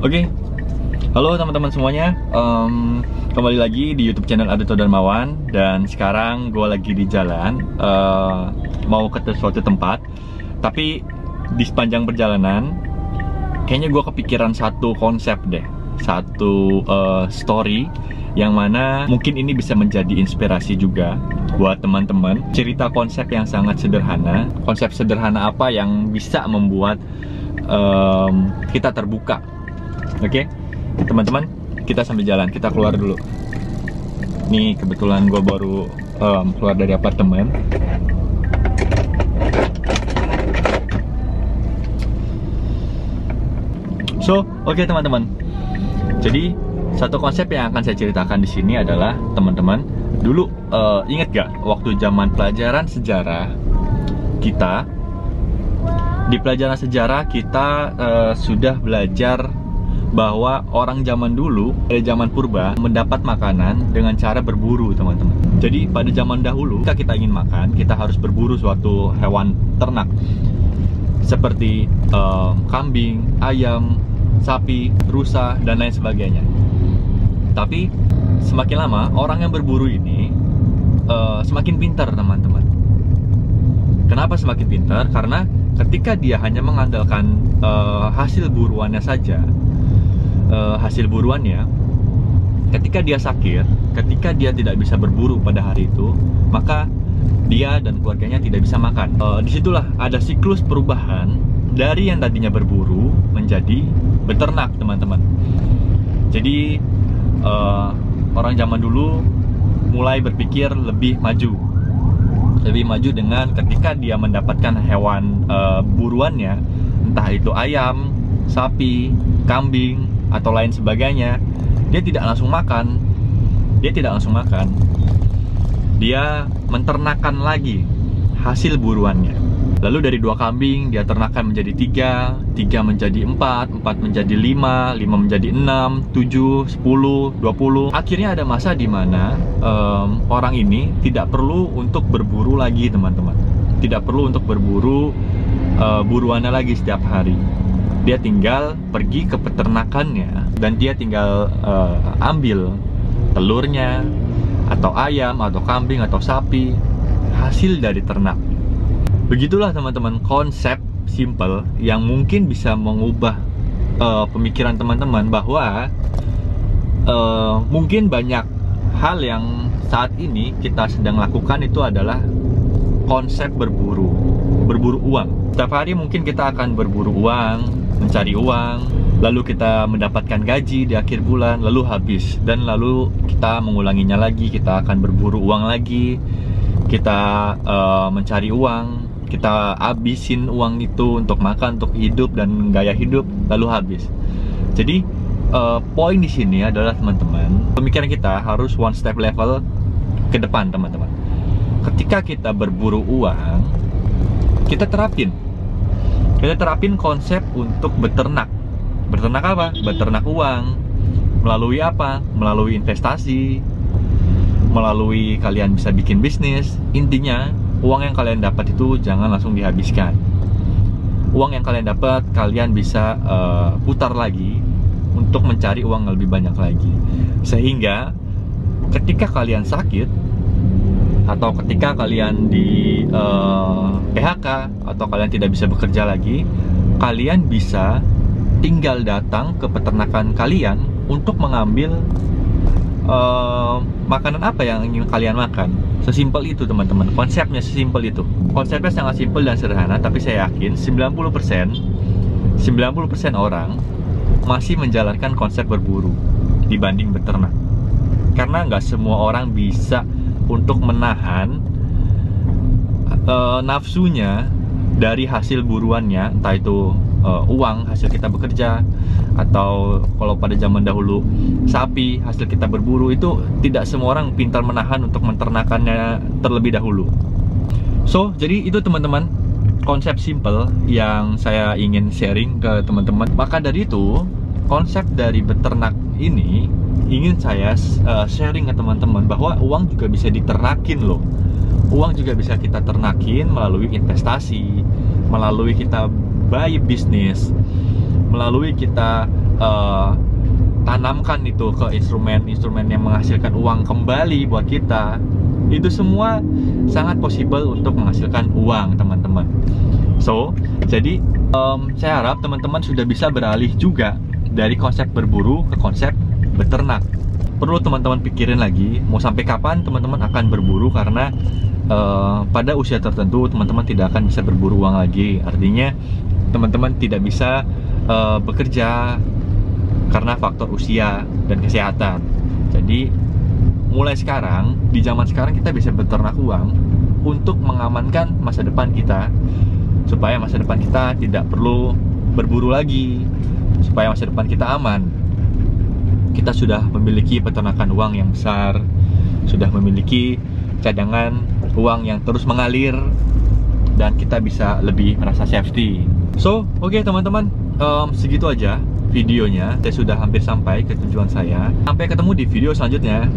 Oke, halo teman-teman semuanya. Kembali lagi di YouTube channel Adito Darmawan. Dan sekarang gue lagi di jalan, mau ke suatu tempat. Tapi di sepanjang perjalanan, kayaknya gue kepikiran satu konsep deh, satu story yang mana mungkin ini bisa menjadi inspirasi juga buat teman-teman. Cerita konsep yang sangat sederhana. Konsep sederhana apa yang bisa membuat kita terbuka. Oke, teman-teman, kita sambil jalan, kita keluar dulu. Nih kebetulan gue baru keluar dari apartemen. Oke teman-teman. Jadi satu konsep yang akan saya ceritakan di sini adalah, teman-teman, dulu ingat gak waktu zaman pelajaran sejarah kita, di pelajaran sejarah kita sudah belajar bahwa orang zaman dulu, zaman purba, mendapat makanan dengan cara berburu, teman-teman. Jadi pada zaman dahulu, jika kita ingin makan, kita harus berburu suatu hewan ternak seperti kambing, ayam, sapi, rusa, dan lain sebagainya. Tapi semakin lama, orang yang berburu ini semakin pintar, teman-teman. Kenapa semakin pintar? Karena ketika dia hanya mengandalkan hasil buruannya saja, ketika dia sakit, ketika dia tidak bisa berburu pada hari itu, maka dia dan keluarganya tidak bisa makan. Disitulah ada siklus perubahan dari yang tadinya berburu menjadi beternak, teman-teman. Jadi orang zaman dulu mulai berpikir lebih maju dengan ketika dia mendapatkan hewan buruannya, entah itu ayam, sapi, kambing, atau lain sebagainya, dia tidak langsung makan. Dia menternakan lagi hasil buruannya. Lalu dari 2 kambing dia ternakan menjadi 3 menjadi 4 menjadi 5 menjadi 6, 7, 10, 20. Akhirnya ada masa di mana orang ini tidak perlu untuk berburu lagi, teman-teman. Tidak perlu untuk berburu buruannya lagi setiap hari. Dia tinggal pergi ke peternakannya dan dia tinggal ambil telurnya, atau ayam, atau kambing, atau sapi, hasil dari ternak. Begitulah, teman-teman, konsep simple yang mungkin bisa mengubah pemikiran teman-teman bahwa mungkin banyak hal yang saat ini kita sedang lakukan itu adalah konsep berburu uang. Setiap hari mungkin kita akan berburu uang, mencari uang, lalu kita mendapatkan gaji di akhir bulan, lalu habis, dan lalu kita mengulanginya lagi. Kita akan berburu uang lagi, kita mencari uang, kita habisin uang itu untuk makan, untuk hidup dan gaya hidup, lalu habis. Jadi poin di sini adalah, teman-teman, pemikiran kita harus one step level ke depan, teman-teman. Ketika kita berburu uang, kita terapin konsep untuk beternak. Beternak apa? Beternak uang. Melalui apa? Melalui investasi, melalui kalian bisa bikin bisnis. Intinya, uang yang kalian dapat itu jangan langsung dihabiskan. Uang yang kalian dapat, kalian bisa putar lagi untuk mencari uang yang lebih banyak lagi. Sehingga ketika kalian sakit, atau ketika kalian di PHK, atau kalian tidak bisa bekerja lagi, kalian bisa tinggal datang ke peternakan kalian untuk mengambil makanan apa yang ingin kalian makan. Sesimpel itu, teman-teman. Konsepnya sesimpel itu. Konsepnya sangat simpel dan sederhana, tapi saya yakin 90% orang masih menjalankan konsep berburu dibanding beternak. Karena nggak semua orang bisa untuk menahan nafsunya dari hasil buruannya, entah itu uang hasil kita bekerja, atau kalau pada zaman dahulu sapi hasil kita berburu. Itu tidak semua orang pintar menahan untuk menternakannya terlebih dahulu. Jadi itu, teman-teman, konsep simple yang saya ingin sharing ke teman-teman. Maka dari itu, konsep dari beternak ini ingin saya sharing ke teman-teman bahwa uang juga bisa diternakin loh. Uang juga bisa kita ternakin melalui investasi, melalui kita buy bisnis, melalui kita tanamkan itu ke instrumen-instrumen yang menghasilkan uang kembali buat kita, itu semua sangat possible untuk menghasilkan uang, teman-teman. So, jadi saya harap teman-teman sudah bisa beralih juga dari konsep berburu ke konsep beternak. Perlu teman-teman pikirin lagi, mau sampai kapan teman-teman akan berburu, karena pada usia tertentu teman-teman tidak akan bisa berburu uang lagi. Artinya teman-teman tidak bisa bekerja karena faktor usia dan kesehatan. Jadi mulai sekarang, di zaman sekarang kita bisa beternak uang untuk mengamankan masa depan kita, supaya masa depan kita tidak perlu berburu lagi, supaya masa depan kita aman. Kita sudah memiliki peternakan uang yang besar, sudah memiliki cadangan uang yang terus mengalir, dan kita bisa lebih merasa safety. So, oke teman-teman, segitu aja videonya. Saya sudah hampir sampai ke tujuan saya. Sampai ketemu di video selanjutnya.